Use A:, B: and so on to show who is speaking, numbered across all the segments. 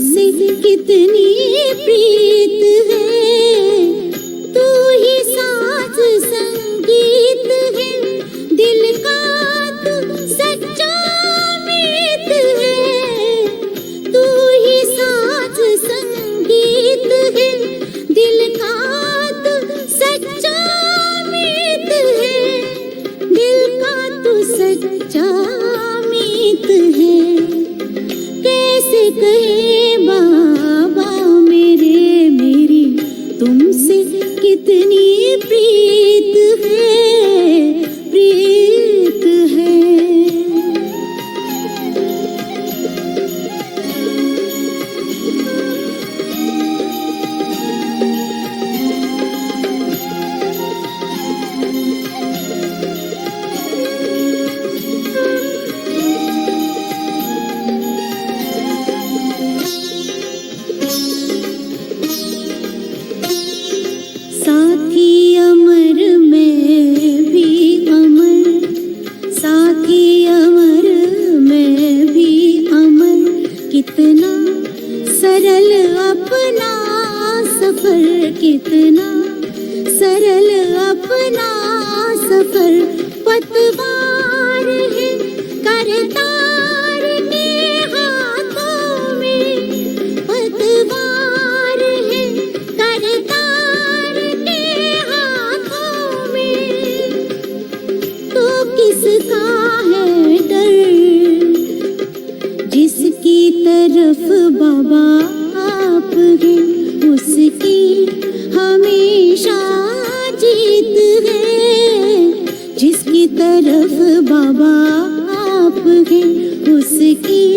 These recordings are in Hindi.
A: तुमसे कितनी प्रीत है, तू ही साज संगीत है, दिल का तू सच्चा मीत है, तू ही साज संगीत है, दिल का तू सच्चा मीत है, दिल का तू सच्चा मीत है। कैसे कहे बाबा मेरे, मेरी तुमसे कितनी प्रीत है, प्रीत है। साथी अमर मैं भी अमर, साथी अमर मैं भी अमर, कितना सरल अपना सफर, कितना सरल अपना सफर, पतवार है करतार के हाथों में, पतवार है करतार के हाथों में, तो किसका है डर, जिसकी तरफ बाबा आप हैं उसकी हमेशा जीत है, जिसकी तरफ बाबा आप हैं उसकी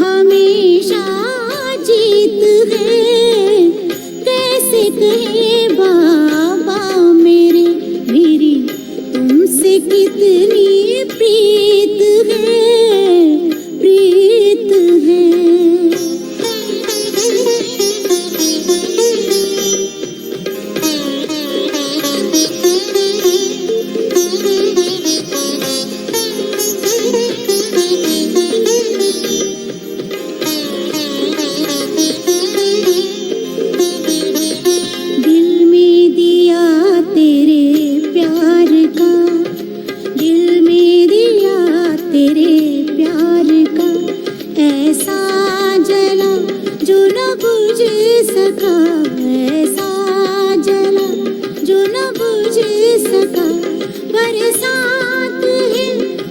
A: हमेशा जीत है। कैसे कहे बाबा मेरे, मेरी तुमसे कितनी प्रीत है, प्रीत है। दिल में दिया तेरे प्यार का, दिल में दिया तेरे प्यार का, ऐसा जला जो न बुझ सका, ऐसा जला जो न बुझ सका, बरसात है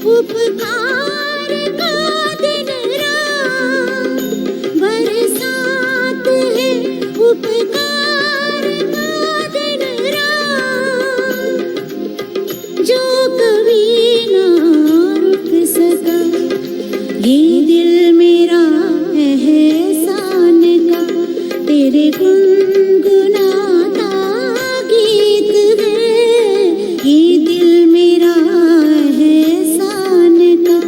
A: उपकार का दिन रात, बरसात है उपकार का दिन रात, जो कभी ना रुक सका, ये दिल मेरा एहसान का तेरे गुनगुनाता गीत है, ये दिल मेरा एहसान का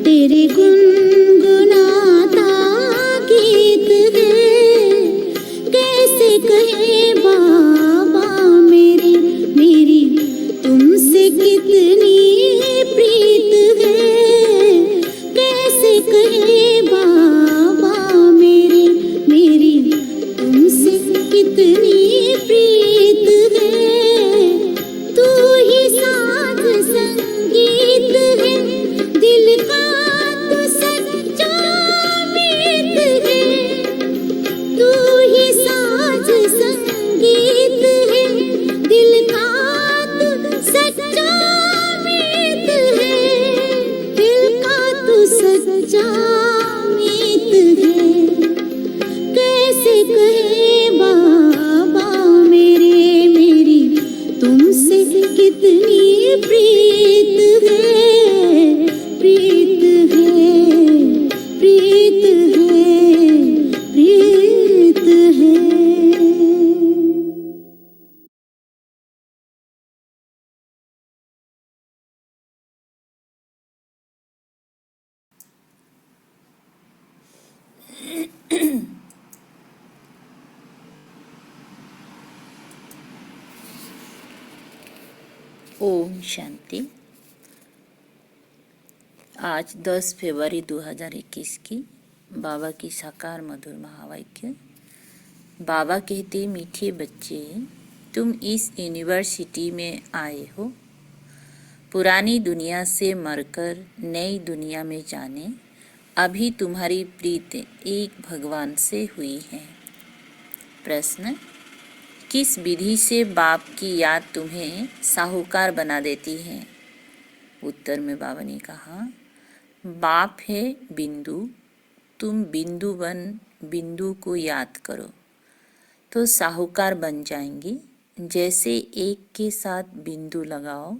A: तेरे गुनगुनाता गीत है। कैसे कहे बाबा मेरे, मेरी तुमसे कितनी प्रीत है, कैसे कहे बाबा मेरे, मेरी तुमसे कितनी प्रीत है, तू ही साथ संगीत है, दिल का तू सच्चा मीत है, तू ही साज संगीत है, दिल का तू सच्चा मीत है, दिल का तू सच्चा मीत है। कैसे कहे बाबा मेरे, मेरी तुमसे कितनी प्रीत है, प्रीत है, प्रीत है, प्रीत है।
B: ओम शांति। आज 10 फरवरी 2021 की बाबा की साकार मधुर महावाक्य। बाबा कहते, मीठे बच्चे, तुम इस यूनिवर्सिटी में आए हो पुरानी दुनिया से मरकर नई दुनिया में जाने। अभी तुम्हारी प्रीत एक भगवान से हुई है। प्रश्न, किस विधि से बाप की याद तुम्हें साहूकार बना देती है? उत्तर में बाबा ने कहा, बाप है बिंदु, तुम बिंदु बन बिंदु को याद करो तो साहूकार बन जाएंगी। जैसे एक के साथ बिंदु लगाओ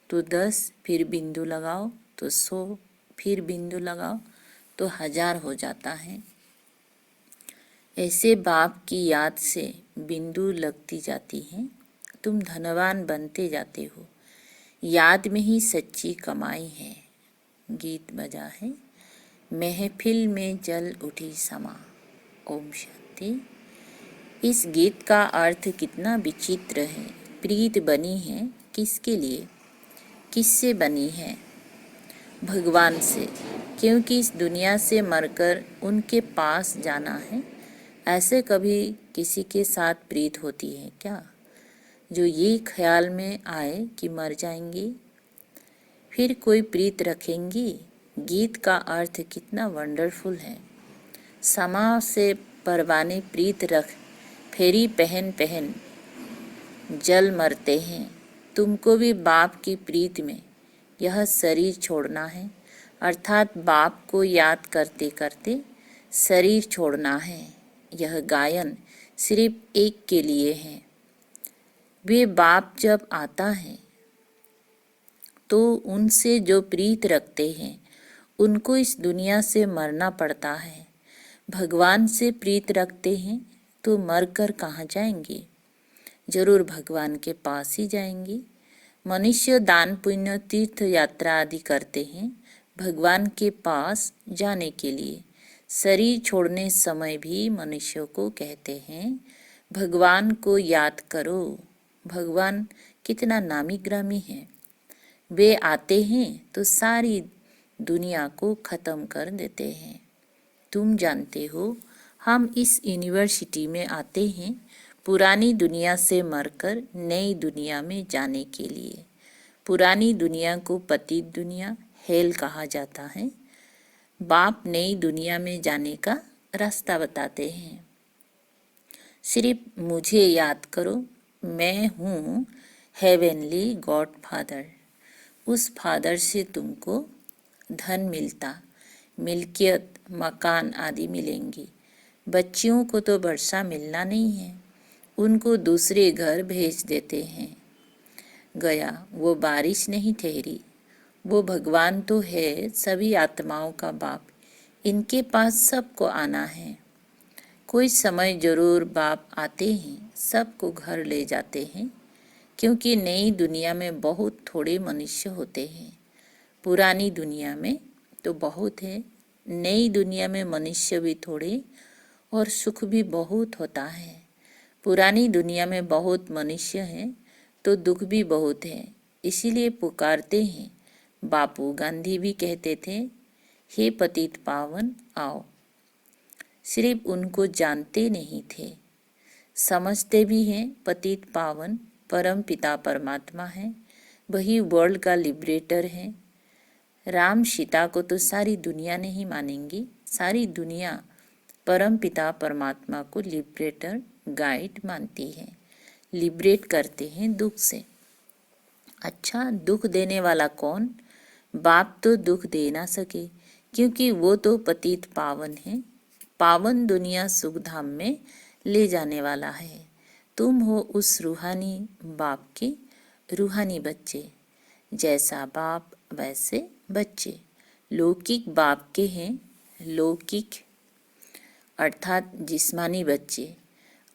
B: तो 10, फिर बिंदु लगाओ तो 100, फिर बिंदु लगाओ तो 1000 हो जाता है। ऐसे बाप की याद से बिंदु लगती जाती हैं, तुम धनवान बनते जाते हो। याद में ही सच्ची कमाई है। गीत बजा है, महफिल में जल उठी समा। ओम शांति। इस गीत का अर्थ कितना विचित्र है। प्रीत बनी है किसके लिए, किससे बनी है? भगवान से, क्योंकि इस दुनिया से मरकर उनके पास जाना है। ऐसे कभी किसी के साथ प्रीत होती है क्या, जो ये ख्याल में आए कि मर जाएंगी फिर कोई प्रीत रखेंगी? गीत का अर्थ कितना वंडरफुल है। समा से परवाने प्रीत रख, फेरी पहन पहन जल मरते हैं। तुमको भी बाप की प्रीत में यह शरीर छोड़ना है, अर्थात बाप को याद करते करते शरीर छोड़ना है। यह गायन सिर्फ एक के लिए है। वे बाप जब आता है तो उनसे जो प्रीत रखते हैं उनको इस दुनिया से मरना पड़ता है। भगवान से प्रीत रखते हैं तो मरकर कहाँ जाएंगे? जरूर भगवान के पास ही जाएंगे। मनुष्य दान पुण्य तीर्थ यात्रा आदि करते हैं भगवान के पास जाने के लिए। शरीर छोड़ने समय भी मनुष्यों को कहते हैं भगवान को याद करो। भगवान कितना नामी ग्रामी है। वे आते हैं तो सारी दुनिया को ख़त्म कर देते हैं। तुम जानते हो, हम इस यूनिवर्सिटी में आते हैं पुरानी दुनिया से मरकर नई दुनिया में जाने के लिए। पुरानी दुनिया को पतित दुनिया, हेल कहा जाता है। बाप नई दुनिया में जाने का रास्ता बताते हैं। सिर्फ मुझे याद करो, मैं हूँ हेवनली गॉड फादर। उस फादर से तुमको धन मिलता, मिल्कियत, मकान आदि मिलेंगी। बच्चियों को तो वर्षा मिलना नहीं है, उनको दूसरे घर भेज देते हैं। गया वो बारिश नहीं ठहरी। वो भगवान तो है सभी आत्माओं का बाप, इनके पास सबको आना है। कोई समय जरूर बाप आते हैं, सबको घर ले जाते हैं, क्योंकि नई दुनिया में बहुत थोड़े मनुष्य होते हैं। पुरानी दुनिया में तो बहुत है, नई दुनिया में मनुष्य भी थोड़े और सुख भी बहुत होता है। पुरानी दुनिया में बहुत मनुष्य हैं तो दुख भी बहुत है, इसीलिए पुकारते हैं। बापू गांधी भी कहते थे, हे पतित पावन आओ। सिर्फ उनको जानते नहीं थे, समझते भी हैं पतित पावन परम पिता परमात्मा है, वही वर्ल्ड का लिबरेटर है। राम सीता को तो सारी दुनिया नहीं मानेंगी, सारी दुनिया परम पिता परमात्मा को लिबरेटर गाइड मानती है। लिबरेट करते हैं दुख से। अच्छा, दुख देने वाला कौन? बाप तो दुख दे ना सके, क्योंकि वो तो पतित पावन है। पावन दुनिया सुख धाम में ले जाने वाला है। तुम हो उस रूहानी बाप के रूहानी बच्चे। जैसा बाप वैसे बच्चे। लौकिक बाप के हैं लौकिक अर्थात जिस्मानी बच्चे।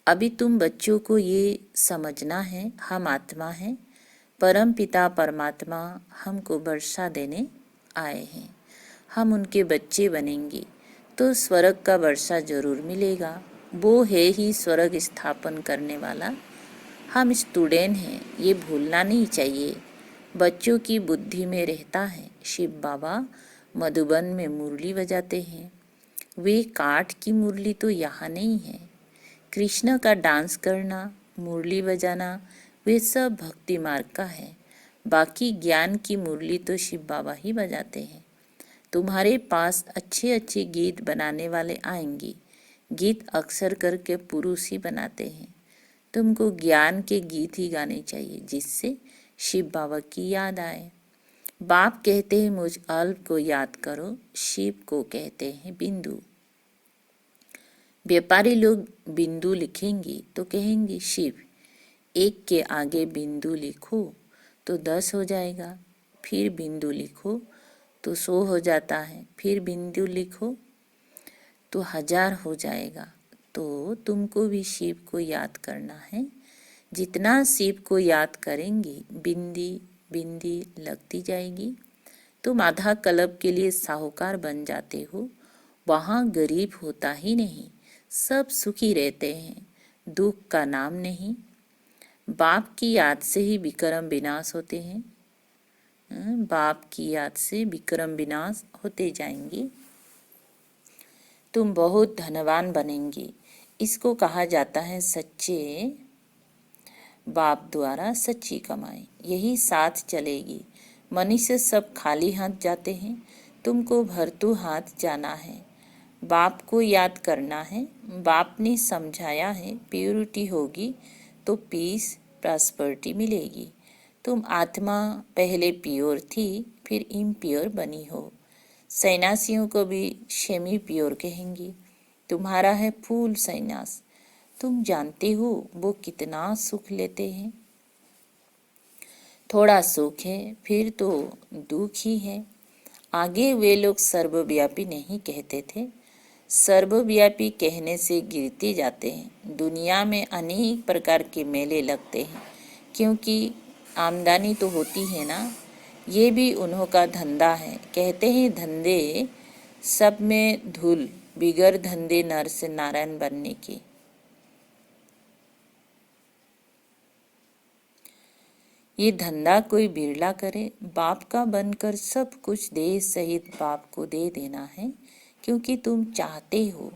B: अभी तुम बच्चों को ये समझना है, हम आत्मा हैं, परम पिता परमात्मा हमको वर्षा देने आए हैं। हम उनके बच्चे बनेंगे तो स्वर्ग का वर्षा जरूर मिलेगा। वो है ही स्वर्ग स्थापन करने वाला। हम स्टूडेंट हैं, ये भूलना नहीं चाहिए। बच्चों की बुद्धि में रहता है। शिव बाबा मधुबन में मुरली बजाते हैं, वे काठ की मुरली तो यहाँ नहीं है। कृष्ण का डांस करना, मुरली बजाना, वे सब भक्ति मार्ग का है। बाकी ज्ञान की मुरली तो शिव बाबा ही बजाते हैं। तुम्हारे पास अच्छे अच्छे गीत बनाने वाले आएंगे। गीत अक्सर करके पुरुष ही बनाते हैं। तुमको ज्ञान के गीत ही गाने चाहिए जिससे शिव बाबा की याद आए। बाप कहते हैं मुझ अल्प को याद करो, शिव को कहते हैं बिंदु। व्यापारी लोग बिंदु लिखेंगे तो कहेंगे शिव। एक के आगे बिंदु लिखो तो 10 हो जाएगा, फिर बिंदु लिखो तो 100 हो जाता है, फिर बिंदु लिखो तो 1000 हो जाएगा। तो तुमको भी शिव को याद करना है। जितना शिव को याद करेंगी बिंदी बिंदी लगती जाएगी। तुम आधा कल्प के लिए साहूकार बन जाते हो। वहाँ गरीब होता ही नहीं, सब सुखी रहते हैं, दुख का नाम नहीं। बाप की याद से ही विक्रम विनाश होते हैं। बाप की याद से विक्रम विनाश होते जाएंगे। तुम बहुत धनवान बनेंगे। इसको कहा जाता है सच्चे बाप द्वारा सच्ची कमाई। यही साथ चलेगी। मनुष्य सब खाली हाथ जाते हैं, तुमको भरतू हाथ जाना है। बाप को याद करना है। बाप ने समझाया है प्योरिटी होगी तो पीस प्रॉस्पेरिटी मिलेगी। तुम आत्मा पहले प्योर थी, फिर इम्प्योर बनी हो। सन्यासियों को भी सेमी प्योर कहेंगी। तुम्हारा है फूल सन्यास। तुम जानते हो वो कितना सुख लेते हैं। थोड़ा सुख है फिर तो दुख ही है। आगे वे लोग सर्वव्यापी नहीं कहते थे। सर्वव्यापी कहने से गिरते जाते हैं। दुनिया में अनेक प्रकार के मेले लगते हैं क्योंकि आमदनी तो होती है ना। ये भी उन्हों का धंधा है। कहते हैं धंधे सब में धूल, बिगर धंधे नर से नारायण बनने की। ये धंधा कोई बिरला करे। बाप का बनकर सब कुछ देह सहित बाप को दे देना है क्योंकि तुम चाहते हो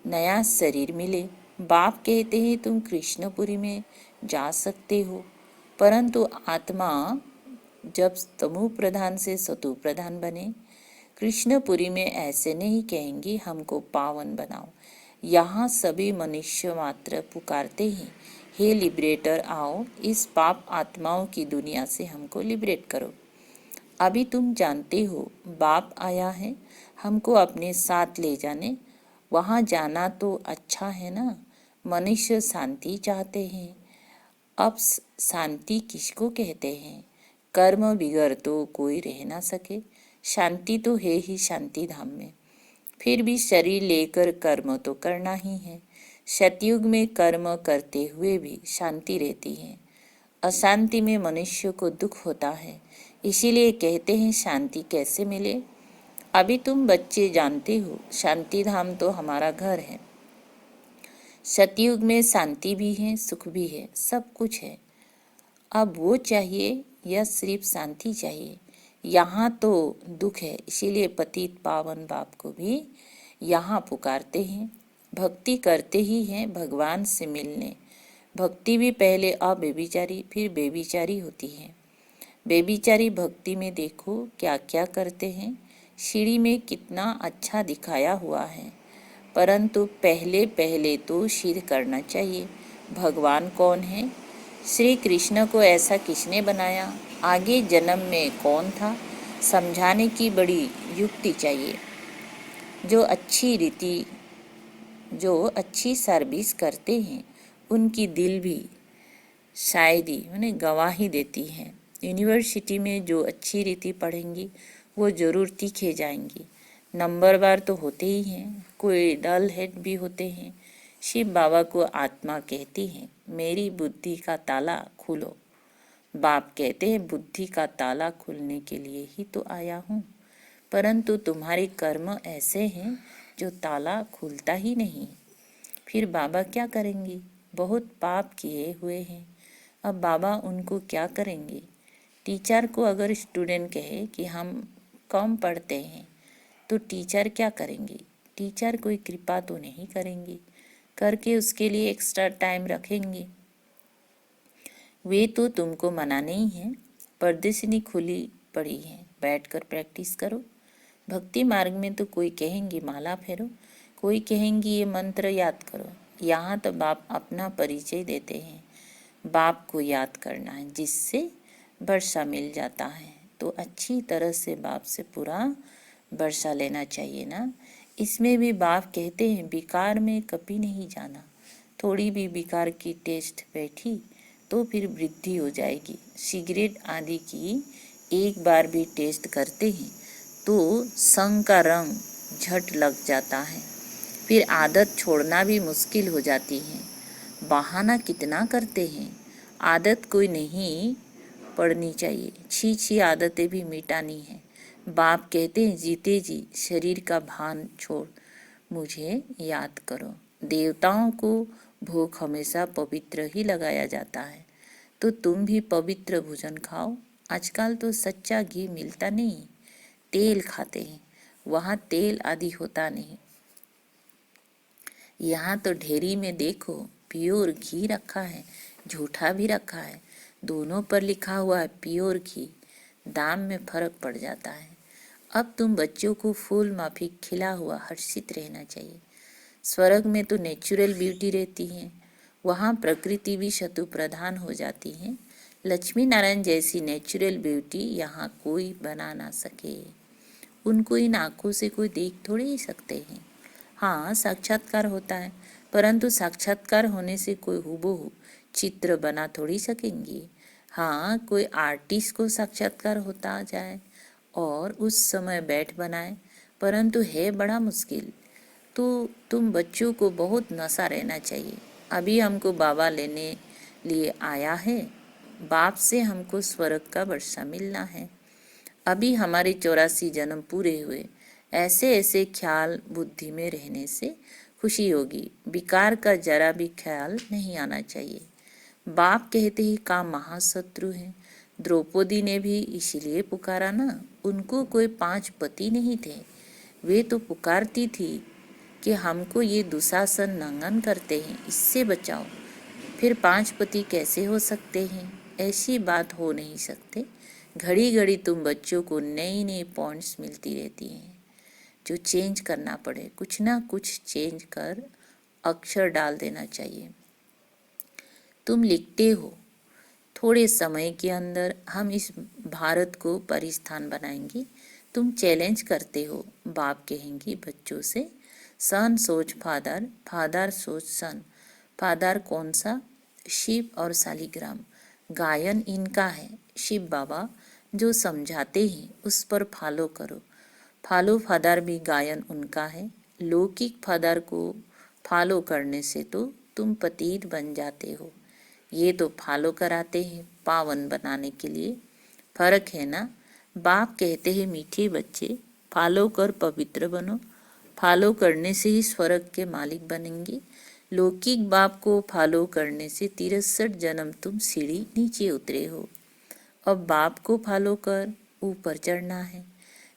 B: नया शरीर मिले। बाप कहते हैं तुम कृष्णपुरी में जा सकते हो, परंतु आत्मा जब तमो प्रधान से सतु प्रधान बने। कृष्णपुरी में ऐसे नहीं कहेंगे हमको पावन बनाओ। यहाँ सभी मनुष्य मात्र पुकारते हैं हे लिबरेटर आओ, इस पाप आत्माओं की दुनिया से हमको लिबरेट करो। अभी तुम जानते हो बाप आया है हमको अपने साथ ले जाने। वहाँ जाना तो अच्छा है ना। मनुष्य शांति चाहते हैं। अब शांति किसको कहते हैं? कर्म बिगर तो कोई रह ना सके। शांति तो है ही शांति धाम में। फिर भी शरीर लेकर कर्म तो करना ही है। सतयुग में कर्म करते हुए भी शांति रहती है। अशांति में मनुष्य को दुख होता है। इसीलिए कहते हैं शांति कैसे मिले। अभी तुम बच्चे जानते हो शांति धाम तो हमारा घर है। सतयुग में शांति भी है, सुख भी है, सब कुछ है। अब वो चाहिए या सिर्फ शांति चाहिए? यहाँ तो दुख है, इसीलिए पतित पावन बाप को भी यहाँ पुकारते हैं। भक्ति करते ही हैं भगवान से मिलने। भक्ति भी पहले अबेबिचारी फिर बेबिचारी होती है। बेबिचारी भक्ति में देखो क्या क्या करते हैं। सीढ़ी में कितना अच्छा दिखाया हुआ है, परंतु पहले पहले तो सिद्ध करना चाहिए भगवान कौन है। श्री कृष्ण को ऐसा किसने बनाया, आगे जन्म में कौन था, समझाने की बड़ी युक्ति चाहिए। जो अच्छी रीति, जो अच्छी सर्विस करते हैं उनकी दिल भी शायरी माने गवाही देती है। यूनिवर्सिटी में जो अच्छी रीति पढ़ेंगी वो जरूर तीखे जाएंगी। नंबरवार तो होते ही हैं, कोई डल हेड भी होते हैं। शिव बाबा को आत्मा कहती है मेरी बुद्धि का ताला खोलो। बाप कहते हैं बुद्धि का ताला खुलने के लिए ही तो आया हूँ, परंतु तुम्हारे कर्म ऐसे हैं जो ताला खुलता ही नहीं। फिर बाबा क्या करेंगे? बहुत पाप किए हुए हैं। अब बाबा उनको क्या करेंगे? टीचर को अगर स्टूडेंट कहे कि हम कम पढ़ते हैं तो टीचर क्या करेंगे? टीचर कोई कृपा तो नहीं करेंगे, करके उसके लिए एक्स्ट्रा टाइम रखेंगे। वे तो तुमको मना नहीं है, प्रदर्शनी खुली पड़ी है, बैठकर प्रैक्टिस करो। भक्ति मार्ग में तो कोई कहेंगे माला फेरो, कोई कहेंगी ये मंत्र याद करो। यहाँ तो बाप अपना परिचय देते हैं, बाप को याद करना है, जिससे वर्षा मिल जाता है। तो अच्छी तरह से बाप से पूरा वर्षा लेना चाहिए ना। इसमें भी बाप कहते हैं विकार में कभी नहीं जाना। थोड़ी भी विकार की टेस्ट बैठी तो फिर वृद्धि हो जाएगी। सिगरेट आदि की एक बार भी टेस्ट करते हैं तो संग का रंग झट लग जाता है, फिर आदत छोड़ना भी मुश्किल हो जाती है। बहाना कितना करते हैं, आदत कोई नहीं पड़नी चाहिए, छी छी आदतें भी मिटानी है। बाप कहते हैं जीते जी शरीर का भान छोड़ मुझे याद करो। देवताओं को भोग हमेशा पवित्र ही लगाया जाता है, तो तुम भी पवित्र भोजन खाओ। आजकल तो सच्चा घी मिलता नहीं, तेल खाते हैं, वहाँ तेल आदि होता नहीं। यहाँ तो ढेरी में देखो प्योर घी रखा है, झूठा भी रखा है, दोनों पर लिखा हुआ है प्योर घी। दाम में फर्क पड़ जाता है। अब तुम बच्चों को फूल माफिक खिला हुआ हर्षित रहना चाहिए। स्वर्ग में तो नेचुरल ब्यूटी रहती है, वहाँ प्रकृति भी शत्रु प्रधान हो जाती है। लक्ष्मी नारायण जैसी नेचुरल ब्यूटी यहाँ कोई बना ना सके। उनको इन आँखों से कोई देख थोड़े ही सकते हैं। हाँ, साक्षात्कार होता है, परंतु साक्षात्कार होने से कोई हूबहू चित्र बना थोड़ी सकेंगी। हाँ, कोई आर्टिस्ट को साक्षात्कार होता जाए और उस समय बैठ बनाए, परंतु है बड़ा मुश्किल। तो तुम बच्चों को बहुत नशा रहना चाहिए। अभी हमको बाबा लेने लिए आया है, बाप से हमको स्वर्ग का वर्षा मिलना है। अभी हमारे 84 जन्म पूरे हुए। ऐसे ऐसे ख्याल बुद्धि में रहने से खुशी होगी। विकार का जरा भी ख्याल नहीं आना चाहिए। बाप कहते ही काम महाशत्रु है। द्रौपदी ने भी इसीलिए पुकारा ना, उनको कोई 5 पति नहीं थे। वे तो पुकारती थी कि हमको ये दुशासन नंगन करते हैं, इससे बचाओ। फिर 5 पति कैसे हो सकते हैं? ऐसी बात हो नहीं सकते। घड़ी घड़ी तुम बच्चों को नई नई पॉइंट्स मिलती रहती हैं जो चेंज करना पड़े। कुछ ना कुछ चेंज कर अक्षर डाल देना चाहिए। तुम लिखते हो थोड़े समय के अंदर हम इस भारत को परिस्थान बनाएंगे। तुम चैलेंज करते हो, बाप कहेंगी बच्चों से सन सोच फादर, फादर सोच सन। फादर कौन सा? शिव और शालिग्राम। गायन इनका है। शिव बाबा जो समझाते हैं उस पर फॉलो करो। फॉलो फादर भी गायन उनका है। लौकिक फादर को फॉलो करने से तो तुम पतित बन जाते हो। ये तो फॉलो कराते हैं पावन बनाने के लिए। फर्क है ना। बाप कहते हैं मीठे बच्चे फॉलो कर पवित्र बनो। फॉलो करने से ही स्वर्ग के मालिक बनेंगे। लौकिक बाप को फॉलो करने से 63 जन्म तुम सीढ़ी नीचे उतरे हो। अब बाप को फॉलो कर ऊपर चढ़ना है,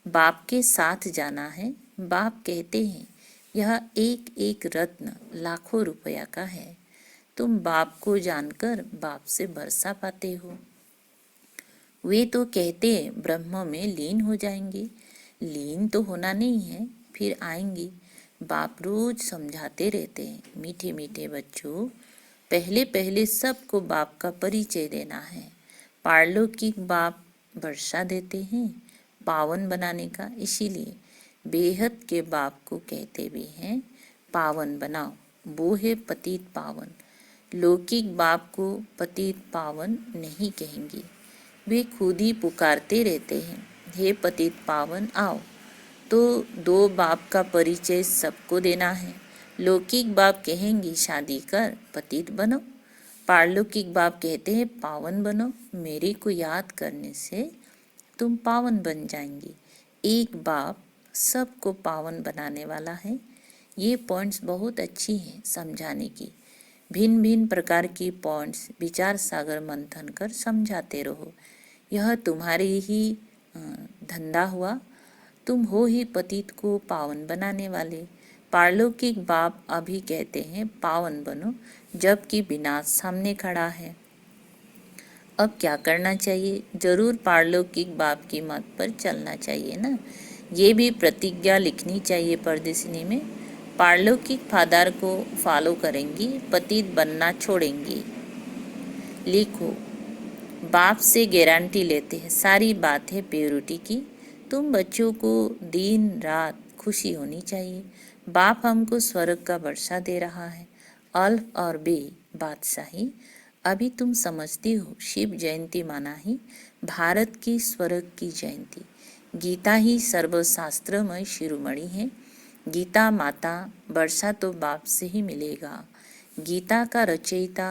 B: बाप के साथ जाना है। बाप कहते हैं यह एक एक रत्न लाखों रुपया का है। तुम बाप को जानकर बाप से वर्षा पाते हो। वे तो कहते हैं ब्रह्म में लीन हो जाएंगे। लीन तो होना नहीं है, फिर आएंगे। बाप रोज समझाते रहते हैं मीठे मीठे बच्चों, पहले पहले सबको बाप का परिचय देना है। पारलौकिक बाप वर्षा देते हैं पावन बनाने का, इसीलिए बेहद के बाप को कहते भी हैं पावन बनाओ, वो है पतित पावन। लौकिक बाप को पतित पावन नहीं कहेंगे, वे खुद ही पुकारते रहते हैं हे पतित पावन आओ। तो दो बाप का परिचय सबको देना है। लौकिक बाप कहेंगे शादी कर पतित बनो, पारलौकिक बाप कहते हैं पावन बनो। मेरे को याद करने से तुम पावन बन जाएंगे। एक बाप सबको पावन बनाने वाला है। ये पॉइंट्स बहुत अच्छी हैं समझाने की। भिन्न भिन्न प्रकार की पॉइंट्स विचार सागर मंथन कर समझाते रहो। यह तुम्हारी ही धंधा हुआ। तुम हो ही पतित को पावन बनाने वाले। पारलौकिक बाप अभी कहते हैं पावन बनो, जबकि विनाश सामने खड़ा है। अब क्या करना चाहिए? जरूर पारलौकिक बाप की मत पर चलना चाहिए ना। ये भी प्रतिज्ञा लिखनी चाहिए परदेसिनी में। पारलौकिक फादर को फॉलो करेंगी, पतित बनना छोड़ेंगी। लिखो, बाप से गारंटी लेते हैं, सारी बात है प्योरिटी की। तुम बच्चों को दिन रात खुशी होनी चाहिए। बाप हमको स्वर्ग का वर्षा दे रहा है, अल्फ और बे बादशाही। अभी तुम समझती हो, शिव जयंती माना ही भारत की स्वर्ग की जयंती। गीता ही सर्वशास्त्रमय शिरोमणि है। गीता माता, वर्षा तो बाप से ही मिलेगा। गीता का रचयिता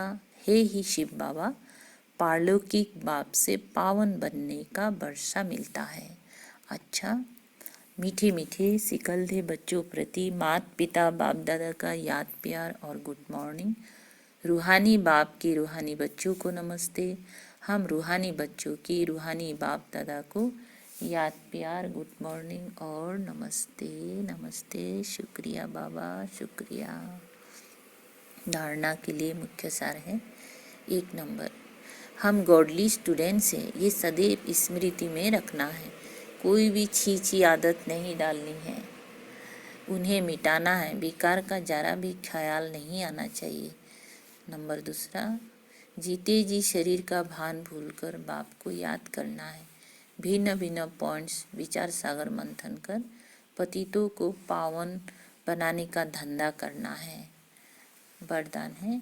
B: है ही शिव बाबा। पारलौकिक बाप से पावन बनने का वर्षा मिलता है। अच्छा, मीठे मीठे सिकलधे बच्चों प्रति माता पिता बाप दादा का याद प्यार और गुड मॉर्निंग। रूहानी बाप की रूहानी बच्चों को नमस्ते। हम रूहानी बच्चों की रूहानी बाप दादा को याद प्यार, गुड मॉर्निंग और नमस्ते नमस्ते। शुक्रिया बाबा, शुक्रिया। धारणा के लिए मुख्य सार है। 1 नंबर, हम गॉडली स्टूडेंट्स हैं, ये सदैव स्मृति में रखना है। कोई भी छी आदत नहीं डालनी है, उन्हें मिटाना है। बेकार का जरा भी ख्याल नहीं आना चाहिए। नंबर 2, जीते जी शरीर का भान भूलकर बाप को याद करना है। भिन्न भिन्न पॉइंट्स विचार सागर मंथन कर पतितों को पावन बनाने का धंधा करना है। वरदान है,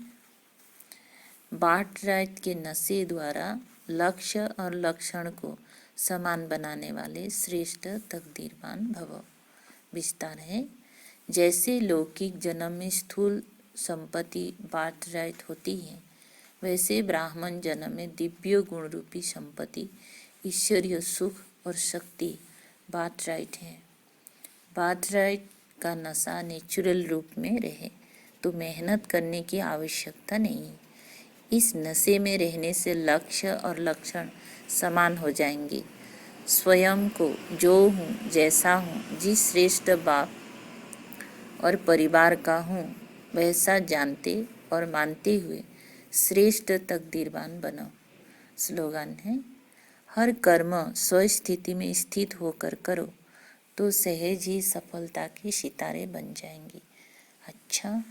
B: बाट रात के नशे द्वारा लक्ष्य और लक्षण को समान बनाने वाले श्रेष्ठ तकदीरवान भव। विस्तार है, जैसे लौकिक जन्म में स्थूल संपत्ति बाट रात होती है, वैसे ब्राह्मण जन्म में दिव्य गुण रूपी संपत्ति, ईश्वरीय सुख और शक्ति बाट रात है। बाट रात का नशा नेचुरल रूप में रहे तो मेहनत करने की आवश्यकता नहीं। इस नशे में रहने से लक्ष्य और लक्षण समान हो जाएंगे। स्वयं को जो हूँ, जैसा हूँ, जिस श्रेष्ठ बाप और परिवार का हूँ, वैसा जानते और मानते हुए श्रेष्ठ तकदीरवान बनो। स्लोगन है, हर कर्म स्वस्थिति में स्थित होकर करो तो सहज ही सफलता के सितारे बन जाएंगे। अच्छा,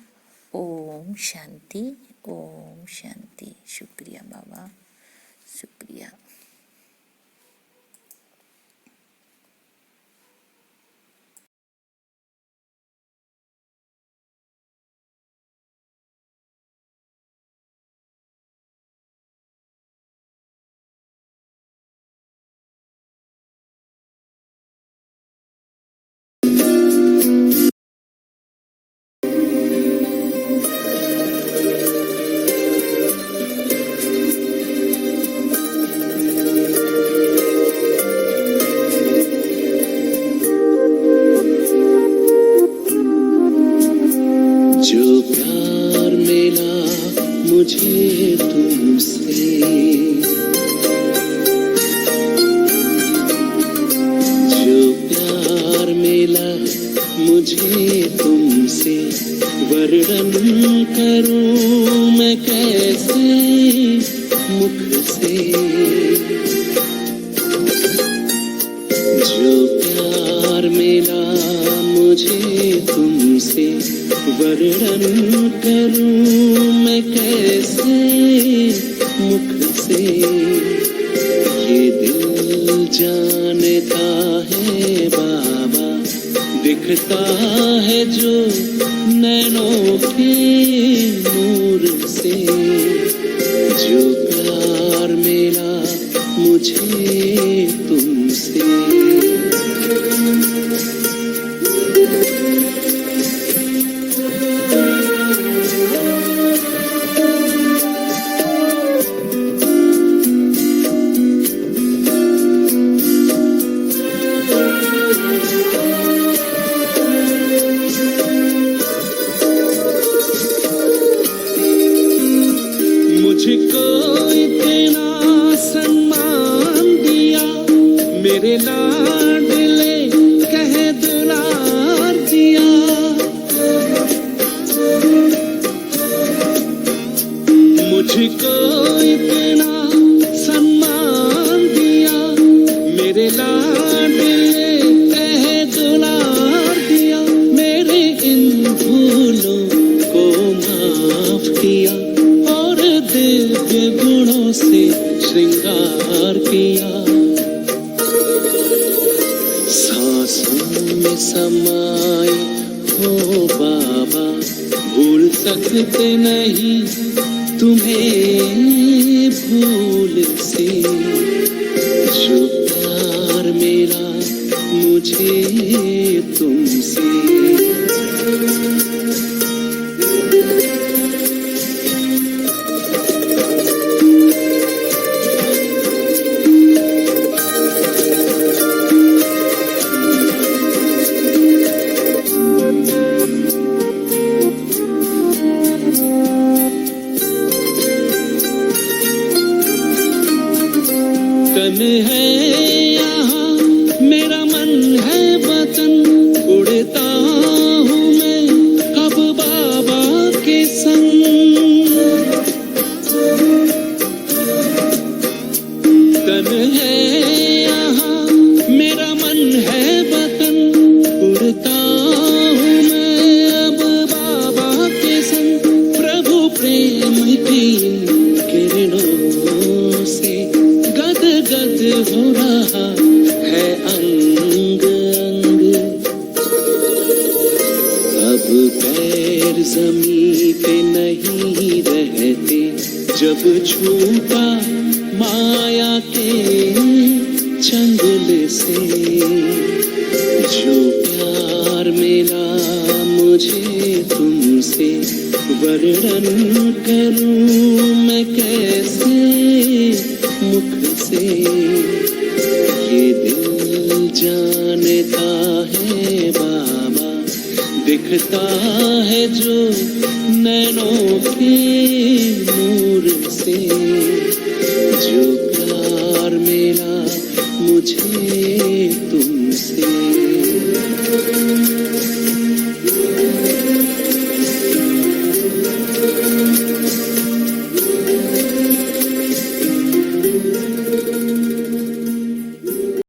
B: ओम शांति, ओम शांति। शुक्रिया बाबा, शुक्रिया।
C: मुझे तुमसे, जो प्यार मिला मुझे तुमसे, वर्णन करूं मैं कैसे मुख से। जो प्यार मिला मुझे तुमसे, वर्णन करूं मैं कैसे मुख से। ये दिल जानता है बाबा, दिखता है जो नैनों के नूर से। जो प्यार मिला मुझे तुमसे, मुझको इतना सम्मान दिया, मेरे लाडले कह दुलार दिया, मेरे इन भूलों को माफ किया और दिव्य गुणों से श्रृंगार किया। सांसों में समाए हो बाबा, भूल सकते नहीं तुम्हें भूल से। जो प्यार मेरा मुझे तुमसे, तन है यहाँ मेरा मन है वतन, उड़ता हूँ मैं अब बाबा के संग। तन है यहाँ मेरा मन है वतन, उड़ता हूँ मैं अब बाबा के संग। प्रभु प्रेम की किरणों से गद गद हो रहा है अंग अंग। अब पैर जमीन पे नहीं रहते, जब छूटा माया के चंगुल से। जो प्यार मिला मुझे तुमसे, वर्णन करूं मैं कैसे मुख से। ये दिल जानता है बाबा, दिखता है जो नैनों के नूर से।